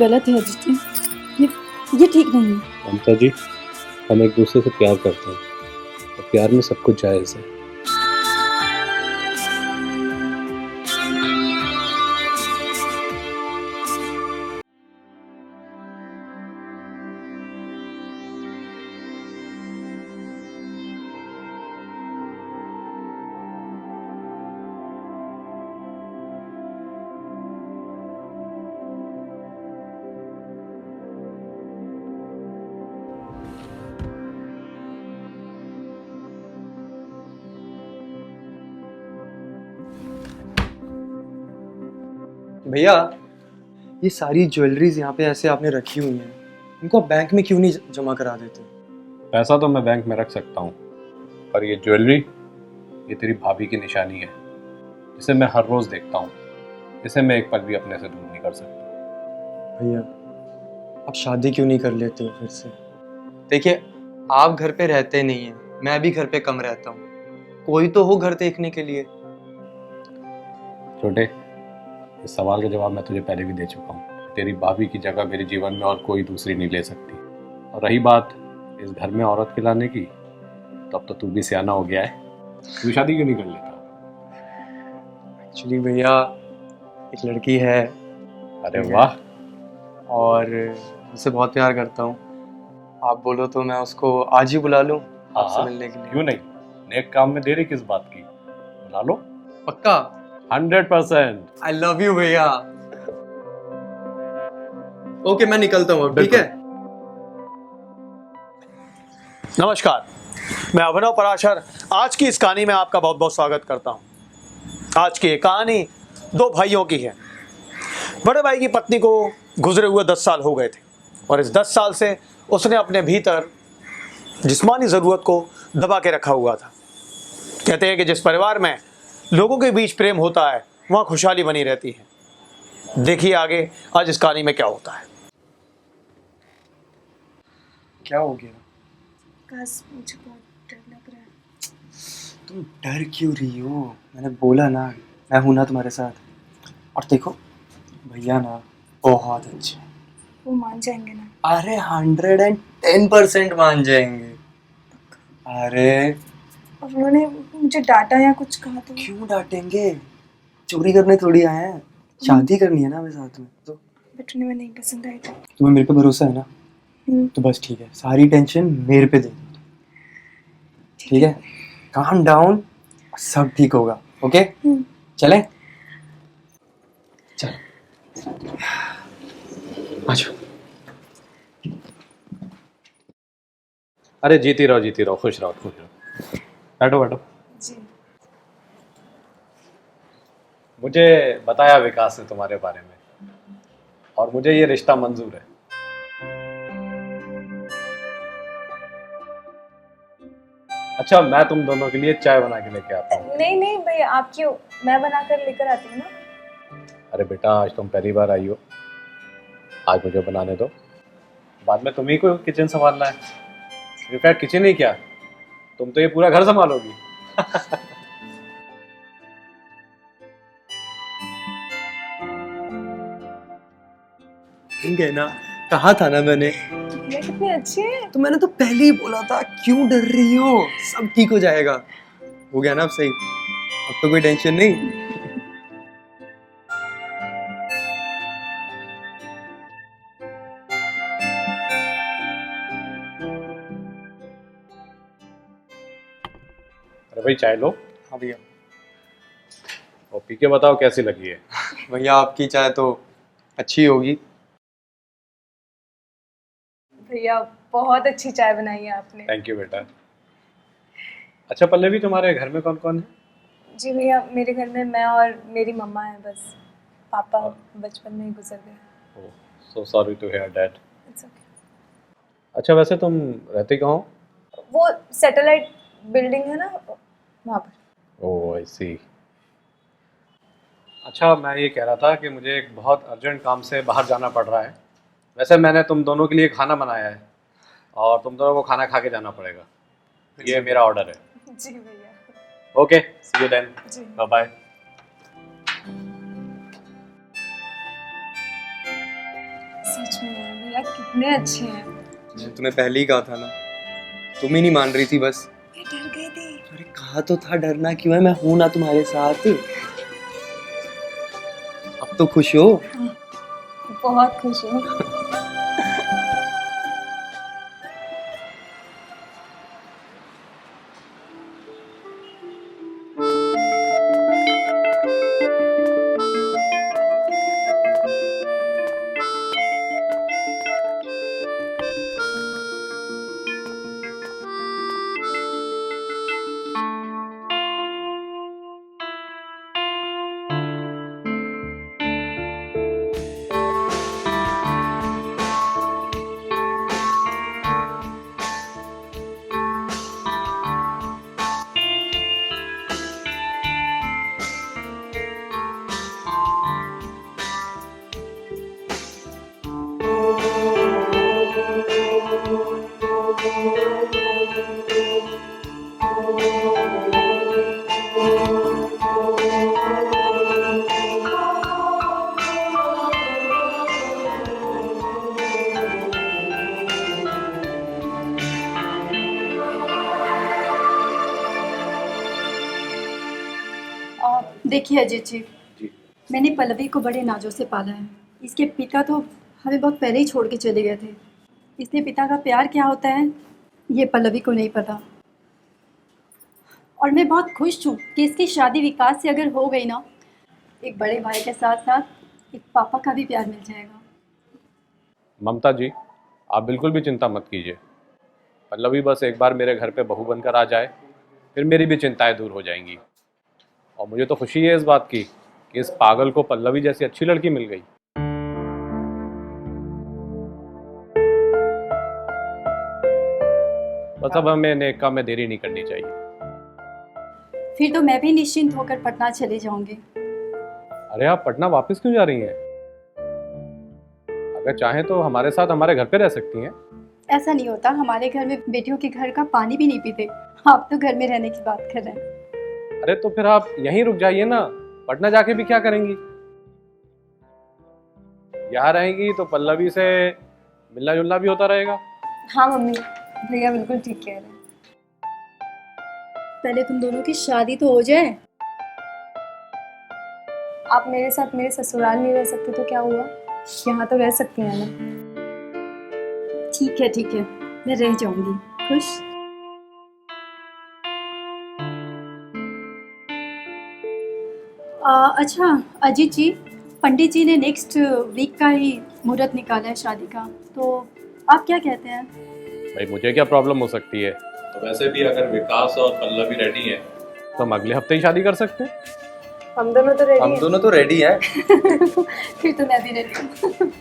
गलत है अदिति, ये ठीक नहीं है। ममता जी, हम एक दूसरे से प्यार करते हैं और प्यार में सब कुछ जायज़ है। भैया, ये सारी ज्वेलरीज यहाँ पे ऐसे आपने रखी हुई हैं, इनको आप बैंक में क्यों नहीं जमा करा देते? पैसा तो मैं बैंक में रख सकता हूँ, पर ये ज्वेलरी, ये तेरी भाभी की निशानी है, जिसे मैं हर रोज़ देखता हूँ। इसे मैं एक पल भी अपने से दूर नहीं कर सकता। भैया, आप शादी क्यों नहीं कर लेते हो फिर से? देखिए, आप घर पे रहते नहीं हैं, मैं भी घर पे कम रहता हूँ, कोई तो हो घर देखने के लिए। छोटे, इस सवाल का जवाब मैं तुझे पहले भी दे चुका हूँ। तेरी भाभी की जगह मेरे जीवन में और कोई दूसरी नहीं ले सकती। और रही बात इस घर में औरत के लाने की, तब तो तू भी सियाना हो गया है। तू शादी क्यों नहीं कर लेता? एक्चुअली भैया, एक लड़की है। अरे वाह! और उससे बहुत प्यार करता हूँ। आप बोलो तो मैं उसको आज ही बुला लूँ आपसे मिलने के लिए। क्यों नहीं? नेक काम में देरी किस बात की? बुला लो। पक्का? 100%। आई लव यू भैया। ओके, मैं निकलता हूँ, ठीक है? नमस्कार, मैं अभिनव पराशर आज की इस कहानी में आपका बहुत बहुत स्वागत करता हूँ। आज की ये कहानी दो भाइयों की है। बड़े भाई की पत्नी को गुजरे हुए 10 साल हो गए थे और इस 10 साल से उसने अपने भीतर जिस्मानी ज़रूरत को दबा के रखा हुआ था। कहते हैं कि जिस परिवार में लोगों के बीच प्रेम होता है वहाँ खुशहाली बनी रहती है। देखिए आगे आज इस कहानी में क्या होता है। क्या हो गया? बस मुझे बहुत डर लग रहा है। तुम डर क्यों रही हो? मैंने बोला ना, मैं हूं ना तुम्हारे साथ। और देखो, भैया ना बहुत अच्छे हैं। वो मान जाएंगे ना? अरे 110% मान जाएंगे। अरे और उन्होंने मुझे डांटा या कुछ कहा तो? क्यों डांटेंगे? चोरी करने थोड़ी आए हैं, शादी करनी है ना हमें साथ में। तो बट उन्हें मैं नहीं पसंद आई थी। तुम्हें मेरे पे भरोसा है ना? तो बस ठीक है, सारी टेंशन मेरे पे दे दो, ठीक है? काम डाउन, सब ठीक होगा। ओके, चलें? चल, आ जाओ। अरे जीती रहो, खुश रहो। बैठो बैठो। जी। मुझे बताया विकास ने तुम्हारे बारे में और मुझे ये रिश्ता मंजूर है। अच्छा, मैं तुम दोनों के लिए चाय बना के लेके आता हूँ। नहीं भैया, आप क्यों? मैं बनाकर लेकर आती हूँ ना। अरे बेटा, आज तुम पहली बार आई हो, आज मुझे बनाने दो। बाद में तुम्ही को किचन संभालना है। इनफैक्ट किचन ही क्या, तुम तो ये पूरा घर संभालोगी। ठीक है ना, कहा था ना मैंने। भैया कितनी अच्छी है। तो मैंने तो पहले ही बोला था, क्यों डर रही हो? सब ठीक हो जाएगा। हो गया ना अब सही? अब तो कोई टेंशन नहीं। अरे भाई चाय लो हाँ भैया। और पी के बताओ कैसी लगी है। भैया आपकी चाय तो अच्छी होगी। भैया बहुत अच्छी चाय बनाई है आपने। थैंक यू बेटा। अच्छा पल्लवी, तुम्हारे घर में कौन कौन है? जी भैया, मेरे घर में मैं और मेरी मम्मा है बस। पापा बचपन में ही गुजर गए। Oh, so sorry to hear that. It's okay. अच्छा वैसे तुम रहते कहाँ हो? वो सैटेलाइट बिल्डिंग है ना, वहाँ पर। ओह आई सी। अच्छा मैं ये कह रहा था कि मुझे एक बहुत अर्जेंट काम से बाहर जाना पड़ रहा है। वैसे मैंने तुम दोनों के लिए खाना बनाया है और तुम दोनों को खाना खा के जाना पड़ेगा। ये मेरा ऑर्डर है। जी भैया। Okay, see you then. जी। Bye bye. सर, कितने अच्छे हैं। मैंने तुम्हें पहले ही कहा था ना, तुम ही नहीं मान रही थी बस। मैं डर गई थी। अरे कहा तो था, डरना क्यों है, मैं हूं ना तुम्हारे साथ। अब तो खुश हो? बहुत खुश हूँ। देखिए अजीत जी, मैंने पल्लवी को बड़े नाजों से पाला है। इसके पिता तो हमें बहुत पहले ही छोड़ के चले गए थे। इसलिए पिता का प्यार क्या होता है ये पल्लवी को नहीं पता। और मैं बहुत खुश हूँ कि इसकी शादी विकास से अगर हो गई ना, एक बड़े भाई के साथ साथ एक पापा का भी प्यार मिल जाएगा। ममता जी, आप बिल्कुल भी चिंता मत कीजिए। पल्लवी बस एक बार मेरे घर पे बहू बनकर आ जाए, फिर मेरी भी चिंताएं दूर हो जाएंगी। और मुझे तो खुशी है इस बात की कि इस पागल को पल्लवी जैसी अच्छी लड़की मिल गई। बस अब हमें नेक काम में देरी नहीं करनी चाहिए। फिर तो मैं भी निश्चिंत होकर पटना चली जाऊंगी। अरे आप पटना वापस क्यों जा रही हैं? अगर चाहें तो हमारे साथ हमारे घर पे रह सकती हैं। ऐसा नहीं होता, हमारे घर में बेटियों के घर का पानी भी नहीं पीते। आप तो घर में रहने की बात कर रहे हैं। अरे तो फिर आप यहीं रुक जाइए ना, पटना जाके भी क्या करेंगी? यहाँ रहेंगी तो पल्लवी से मिलना जुलना भी होता रहेगा। हाँ मम्मी, भैया बिल्कुल ठीक कह रहे हैं। पहले तुम दोनों की शादी तो हो जाए। आप मेरे साथ मेरे ससुराल नहीं रह सकते तो क्या हुआ, यहाँ तो रह सकती हैं ना। ठीक है, मैं रह जाऊंगी। खुश? अच्छा अजीत जी, पंडित जी ने नेक्स्ट वीक का ही मुहूर्त निकाला है शादी का, तो आप क्या कहते हैं? भाई मुझे क्या प्रॉब्लम हो सकती है? तो वैसे भी अगर विकास और पल्लवी रेडी है तो हम अगले हफ्ते ही शादी कर सकते हैं। हम दोनों तो रेडी हम हैं। दोनों तो रेडी हैं। फिर तो मैं भी रेडी हूँ।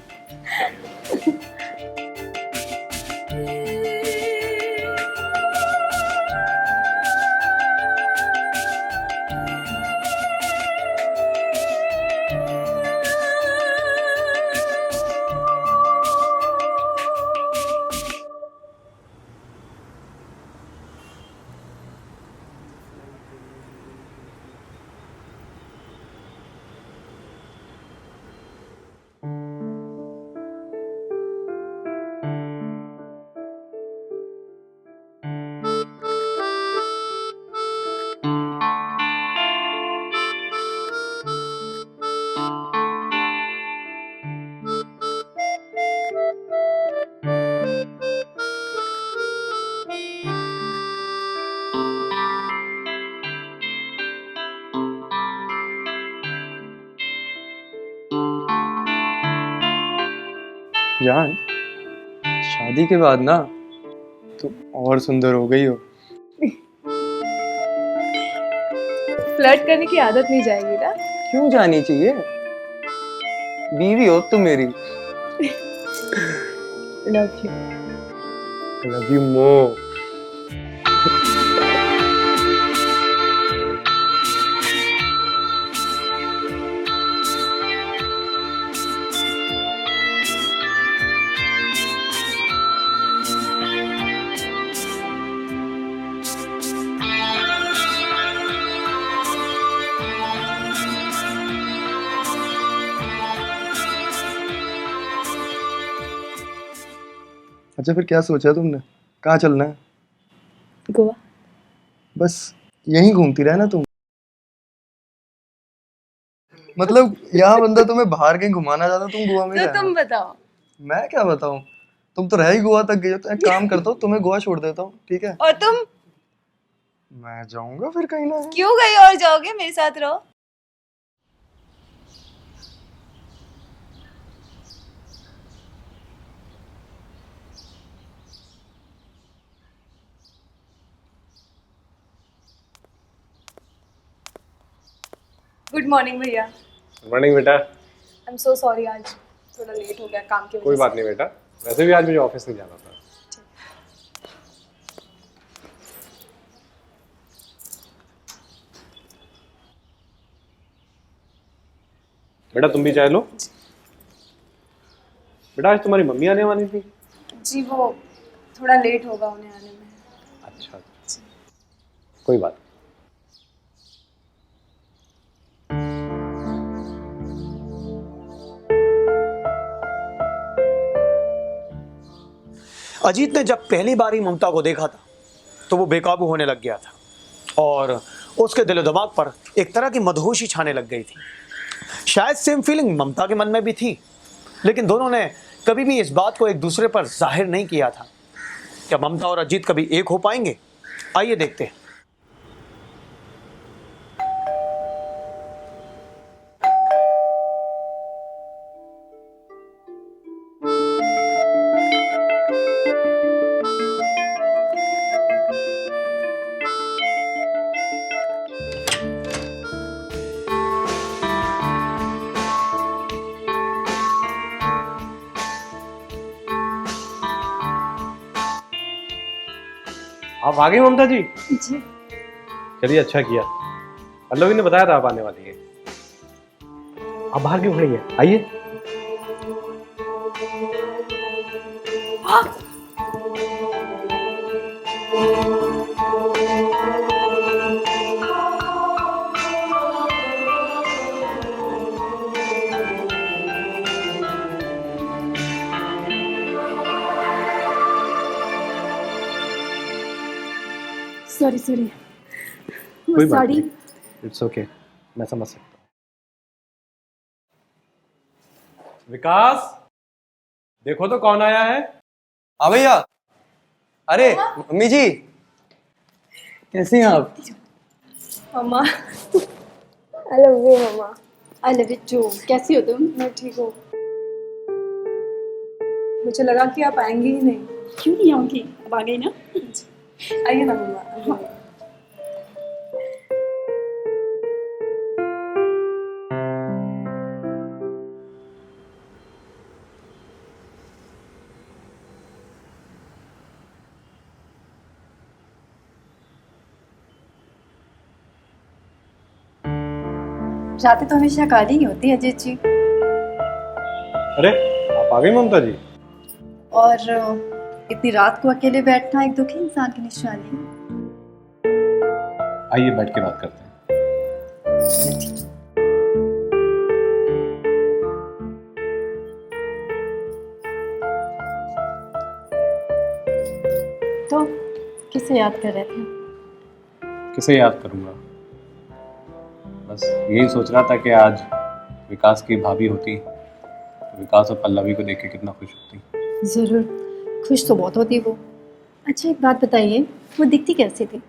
जान, शादी के बाद ना तुम और सुंदर हो गई हो। फ्लर्ट करने की आदत नहीं जाएगी ना। क्यों जानी चाहिए, बीवी हो तुम मेरी। Love you. Love you more. अच्छा फिर क्या सोचा तुमने, कहाँ चलना है? गोवा। बस यहीं घूमती रहे ना तुम। मतलब यहाँ बंदा तुम्हें बाहर कहीं घुमाना चाहता, तुम गोवा में तो रहना। तुम बताओ। मैं क्या बताऊं, तुम तो रह ही गोवा तक गई हो, तो एक काम करता हूँ तुम्हें गोवा छोड़ देता हूँ, ठीक है? और तुम मैं जाऊंगा फिर कहीं ना। क्यों कहीं और जाओगे, मेरे साथ रहो। गुड मॉर्निंग भैया। मॉर्निंग बेटा। आई एम सो सॉरी, आज थोड़ा लेट हो गया काम की वजह कोई से। बात नहीं बेटा, वैसे भी आज मुझे ऑफिस नहीं जाना था। बेटा तुम भी चाय लो। बेटा आज तुम्हारी मम्मी आने वाली थी। जी वो थोड़ा लेट होगा उन्हें आने में। अच्छा, कोई बात नहीं। अजीत ने जब पहली बार ही ममता को देखा था तो वो बेकाबू होने लग गया था और उसके दिलो दिमाग पर एक तरह की मदहोशी छाने लग गई थी। शायद सेम फीलिंग ममता के मन में भी थी, लेकिन दोनों ने कभी भी इस बात को एक दूसरे पर जाहिर नहीं किया था। क्या ममता और अजीत कभी एक हो पाएंगे? आइए देखते हैं। आप आ गई ममता जी? जी। चलिए अच्छा किया, पल्लवी ने बताया था आप आने वाली है। आप बाहर क्यों खड़ी है, आइए। सॉरी सॉरी, वो कोई बात साड़ी। नहीं, इट्स ओके, मैं समझ सकता हूँ। विकास, देखो तो कौन आया है। हाँ भैया। अरे मम्मी जी, कैसे हैं आप? Mamma I love you mamma. I love you too. कैसी हो तुम? मैं ठीक हूँ। मुझे लगा कि आप आएंगे ही नहीं। क्यों नहीं आऊंगी, अब आ गई ना। आइए ना मम्मा। रातें तो हमेशा काली ही होती है अजीत जी। अरे आप आ गई ममता जी? और इतनी रात को अकेले बैठना एक दुखी इंसान की निशानी है। आइए बैठ के बात करते हैं। तो किसे याद कर रहे थे? किसे याद करूंगा, बस यही सोच रहा था कि आज विकास की भाभी होती तो विकास और पल्लवी को देख के कितना खुश होती। ज़रूर, खुश तो बहुत होती वो। अच्छा एक बात बताइए, वो दिखती कैसी थी?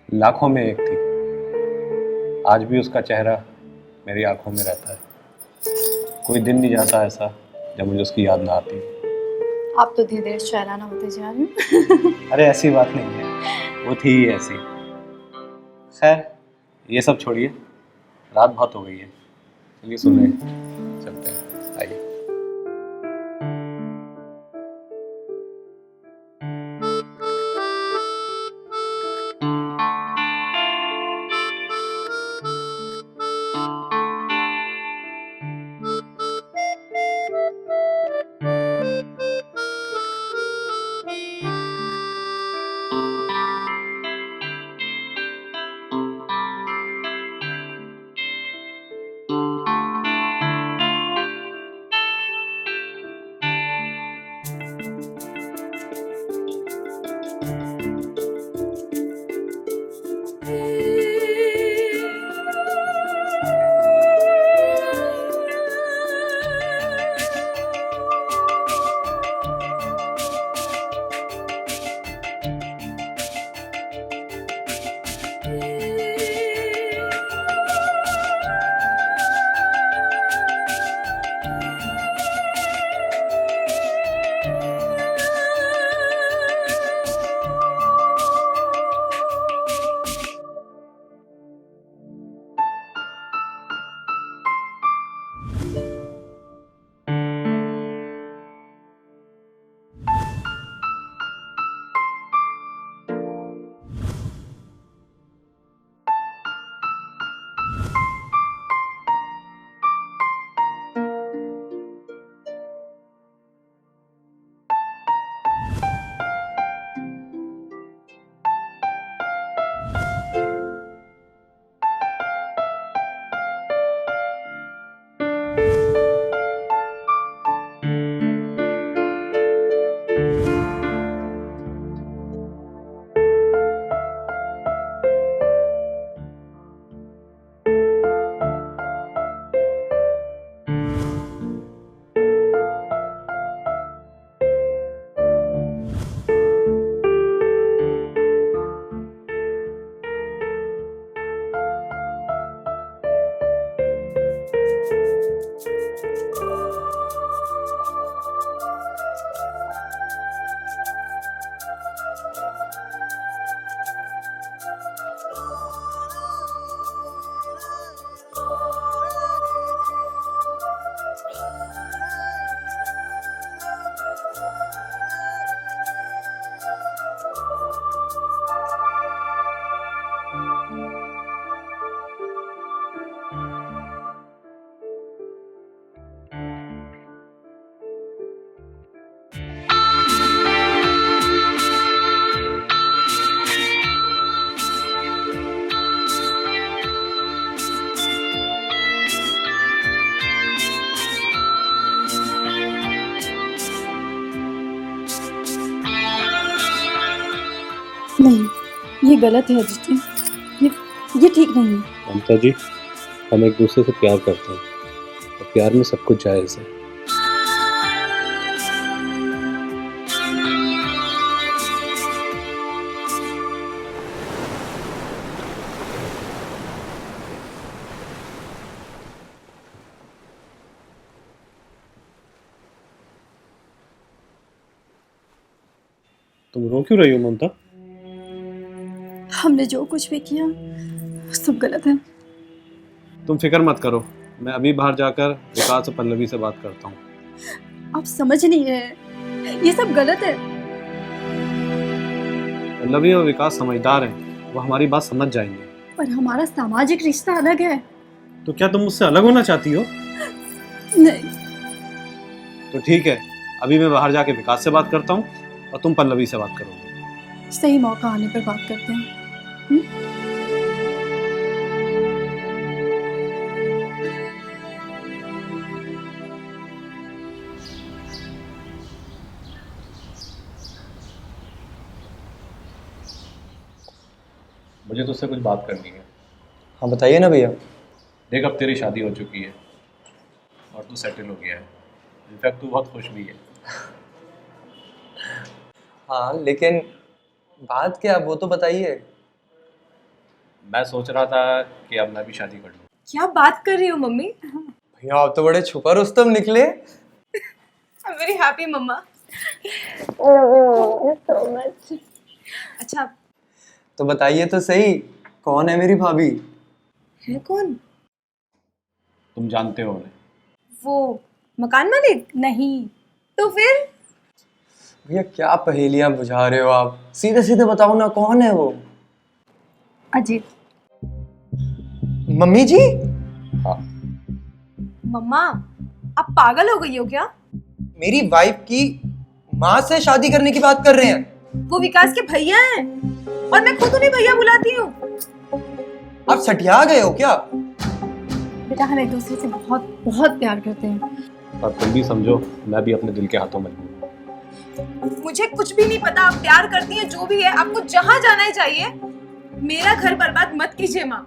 लाखों में एक थी, आज भी उसका चेहरा मेरी आंखों में रहता है। कोई दिन नहीं जाता ऐसा जब मुझे उसकी याद ना आती। आप तो धीरे धीरे शायराना होते जा रहे हो। अरे ऐसी बात नहीं है, वो थी ही ऐसी। खैर ये सब छोड़िए, रात बहुत हो गई है, चलिए सुने चलते हैं, आइए। नहीं, ये गलत है अदिति। ये ठीक नहीं है। ममता जी, हम एक दूसरे से प्यार करते हैं और प्यार में सब कुछ जायज़ है। तुम रो क्यों रही हो ममता? हमने जो कुछ भी किया वो सब गलत है। तुम फिक्र मत करो, मैं अभी बाहर जाकर विकास और पल्लवी से बात करता हूँ। आप समझ नहीं रहे, ये सब गलत है। पल्लवी और विकास समझदार हैं, वो हमारी बात समझ जाएंगे। पर हमारा सामाजिक रिश्ता अलग है। तो क्या तुम मुझसे अलग होना चाहती हो? नहीं, तो ठीक है, अभी मैं बाहर जाके विकास से बात करता हूँ और तुम पल्लवी से बात करोगे। सही मौका आने पर बात करते हैं। मुझे तुझसे कुछ बात करनी है। हाँ बताइए ना भैया। देख, अब तेरी शादी हो चुकी है और तू सेटल हो गया है। इनफैक्ट तू बहुत खुश भी है। हाँ लेकिन बात क्या, वो तो बताइए। मैं सोच रहा था कि अब मैं भी शादी कर लूँ। क्या बात कर रही हो मम्मी? भैया आप तो बड़े छुपा रुस्तम निकले। I am very happy mamma. So much. अच्छा, तो बताइए तो सही, कौन है मेरी भाभी? है कौन? तुम जानते हो उन्हें? वो मकान मालिक? नहीं तो फिर? भैया क्या पहेलियां बुझा रहे हो आप, सीधे सीधे बताओ ना, कौन है वो? अजीत। मम्मी जी? हाँ। मम्मा, आप पागल हो गई हो क्या? मेरी वाइफ की माँ से शादी करने की बात कर रहे हैं? वो विकास के भैया हैं और मैं खुद उन्हें भैया बुलाती हूँ। आप सटिया गए हो क्या? बेटा हम एक दूसरे से बहुत बहुत प्यार करते हैं। और तुम भी समझो, मैं भी अपने दिल के हाथों मजबूर हूँ। मुझे कुछ भी नहीं पता, आप प्यार करती हैं जो भी है, आपको जहाँ जाना है जाइए। मेरा घर बर्बाद मत कीजिए माँ।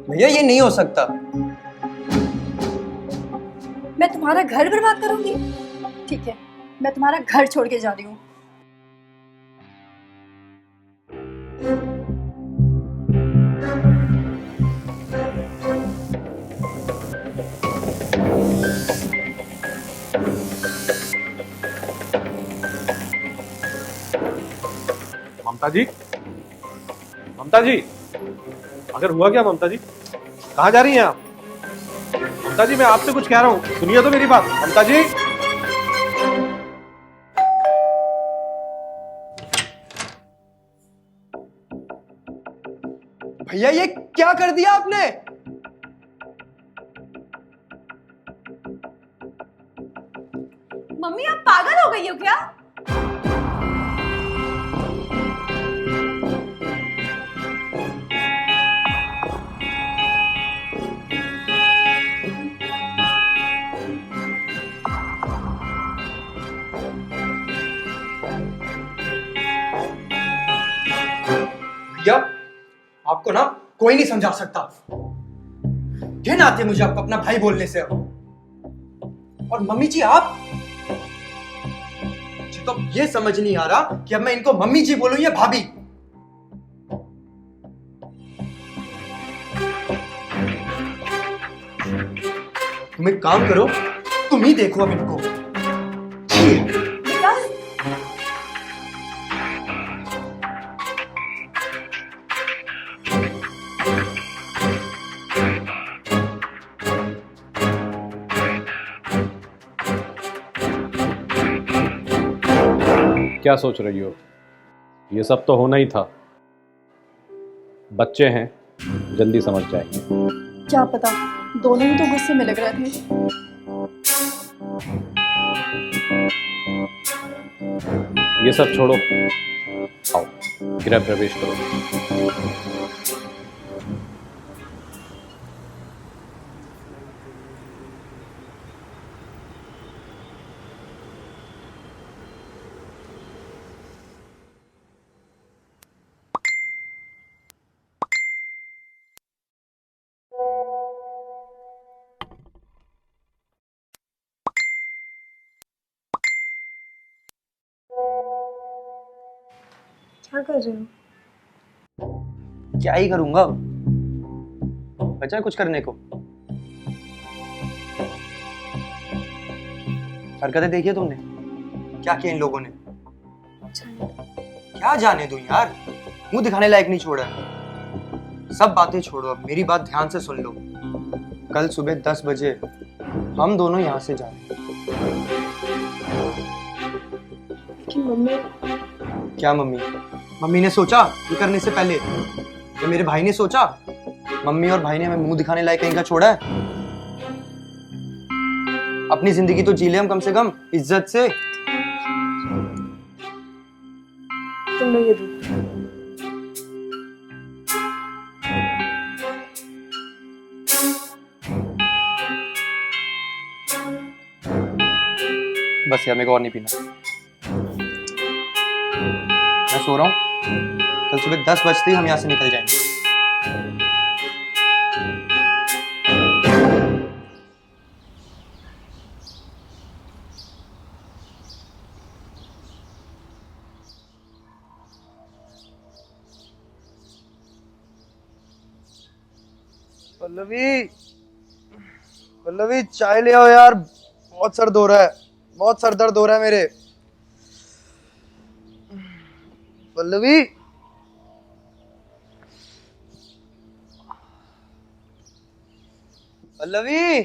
भैया ये नहीं हो सकता। मैं तुम्हारा घर बर्बाद करूंगी? ठीक है, मैं तुम्हारा घर छोड़ के जा रही हूँ। ममता जी, ममता जी, अगर हुआ क्या ममता जी? कहाँ जा रही हैं आप? ममता जी, मैं आपसे कुछ कह रहा हूँ, सुनिए तो मेरी बात। ममता जी, भैया ये क्या कर दिया आपने? मम्मी आप पागल हो गई हो क्या? भैया आपको ना कोई नहीं समझा सकता। घिन आती है मुझे आपको अपना भाई बोलने से। और मम्मी जी आप, मुझे तो ये समझ नहीं आ रहा कि अब मैं इनको मम्मी जी बोलूं या भाभी। तुम एक काम करो, तुम ही देखो अब इनको। विकास, क्या सोच रही हो? ये सब तो होना ही था। बच्चे हैं, जल्दी समझ जाएंगे। क्या पता, दोनों ही तो गुस्से में लग रहे थे। ये सब छोड़ो, आओ गृह प्रवेश करो। क्या कर रहे हो? क्या ही करूंगा, बचा है कुछ करने को? हरकतें देखी है तुमने, क्या किया इन लोगों ने? क्या जाने दूं यार, मुंह दिखाने लायक नहीं छोड़ा। सब बातें छोड़ो, अब मेरी बात ध्यान से सुन लो। कल सुबह 10 बजे हम दोनों यहाँ से जा रहे हैं। कि मम्मी क्या मम्मी? मम्मी ने सोचा ये करने से पहले? या मेरे भाई ने सोचा? मम्मी और भाई ने हमें मुंह दिखाने लायक कहीं का छोड़ा है? अपनी जिंदगी तो जी ले हम कम से कम इज्जत से। तुम लोग ये दूध बस यार, मेरे को और नहीं पीना। मैं सो रहा हूँ, कल सुबह 10 बजते ही हम यहाँ से निकल जाएंगे। पल्लवी, पल्लवी चाय ले आओ यार, बहुत सर दो रहा है, बहुत सर दर्द हो रहा है मेरे। पल्लवी, पल्लवी,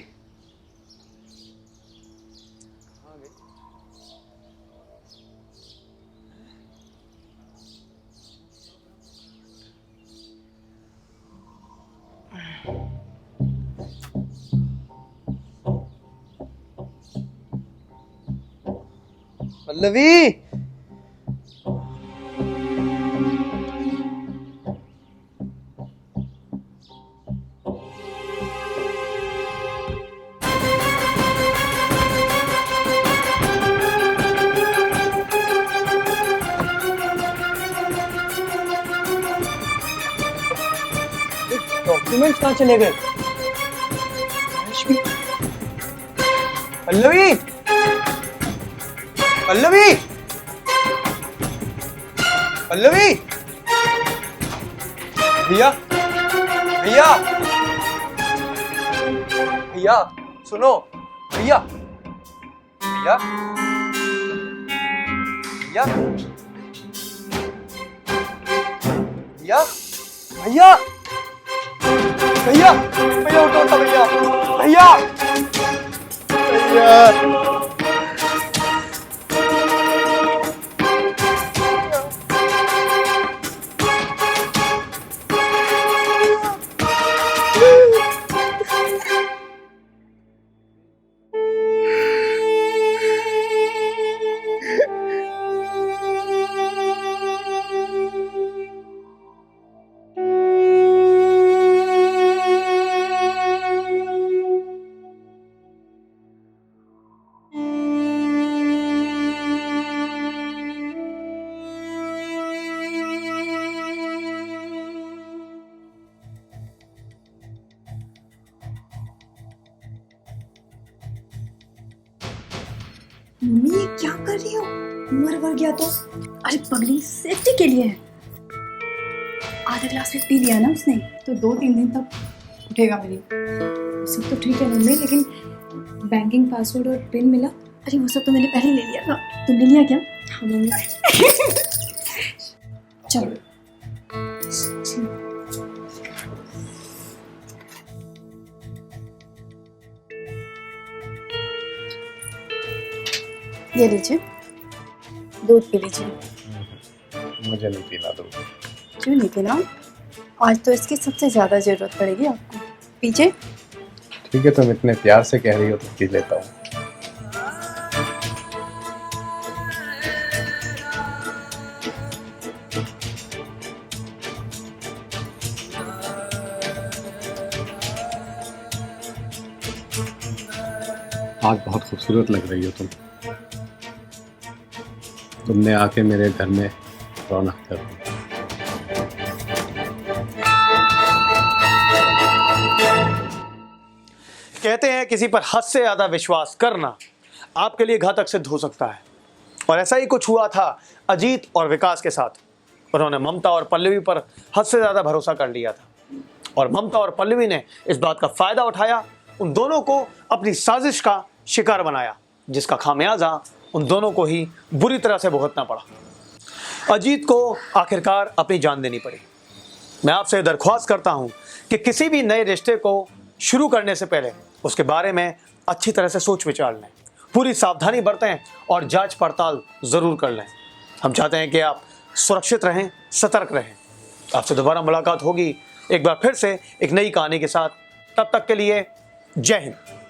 पल्लवी, डॉक्यूमेंट्स कहाँ चले गए? पल्लवी, पल्लवी, पल्लवी, भैया, भैया, भैया, सुनो, भैया, भैया, भैया, भैया, भैया, भैया, भैया उठो तो भैया, भैया, भैया, मम्मी ये क्या कर रही हो? मर गया तो? अरे पगली, सेफ्टी के लिए है। आधा ग्लास में पी लिया ना उसने, तो 2-3 दिन तक उठेगा मेरी। सब तो ठीक है मम्मी, लेकिन बैंकिंग पासवर्ड और पिन मिला? अरे वो सब तो मैंने पहले ले लिया था। तुम ले लिया क्या? हाँ मम्मी। चलो। ये लीजिए, दूध पी लीजिए। मुझे नहीं पीना दूध। क्यों नहीं पीना? आज तो इसकी सबसे ज़्यादा ज़रूरत पड़ेगी आपको। पीजिए। ठीक है, तुम इतने प्यार से कह रही हो तो पी लेता हूँ। आज बहुत खूबसूरत लग रही हो तुम। तुमने आके मेरे घर में रौनक कर दी। कहते हैं किसी पर हद से ज्यादा विश्वास करना आपके लिए घातक सिद्ध हो सकता है, और ऐसा ही कुछ हुआ था अजीत और विकास के साथ। उन्होंने ममता और पल्लवी पर हद से ज़्यादा भरोसा कर लिया था और ममता और पल्लवी ने इस बात का फ़ायदा उठाया, उन दोनों को अपनी साजिश का शिकार बनाया, जिसका खामियाजा उन दोनों को ही बुरी तरह से भुगतना पड़ा। अजीत को आखिरकार अपनी जान देनी पड़ी। मैं आपसे दरख्वास्त करता हूं कि किसी भी नए रिश्ते को शुरू करने से पहले उसके बारे में अच्छी तरह से सोच विचार लें, पूरी सावधानी बरतें और जांच पड़ताल ज़रूर कर लें। हम चाहते हैं कि आप सुरक्षित रहें, सतर्क रहें। आपसे दोबारा मुलाकात होगी एक बार फिर से एक नई कहानी के साथ। तब तक के लिए जय हिंद।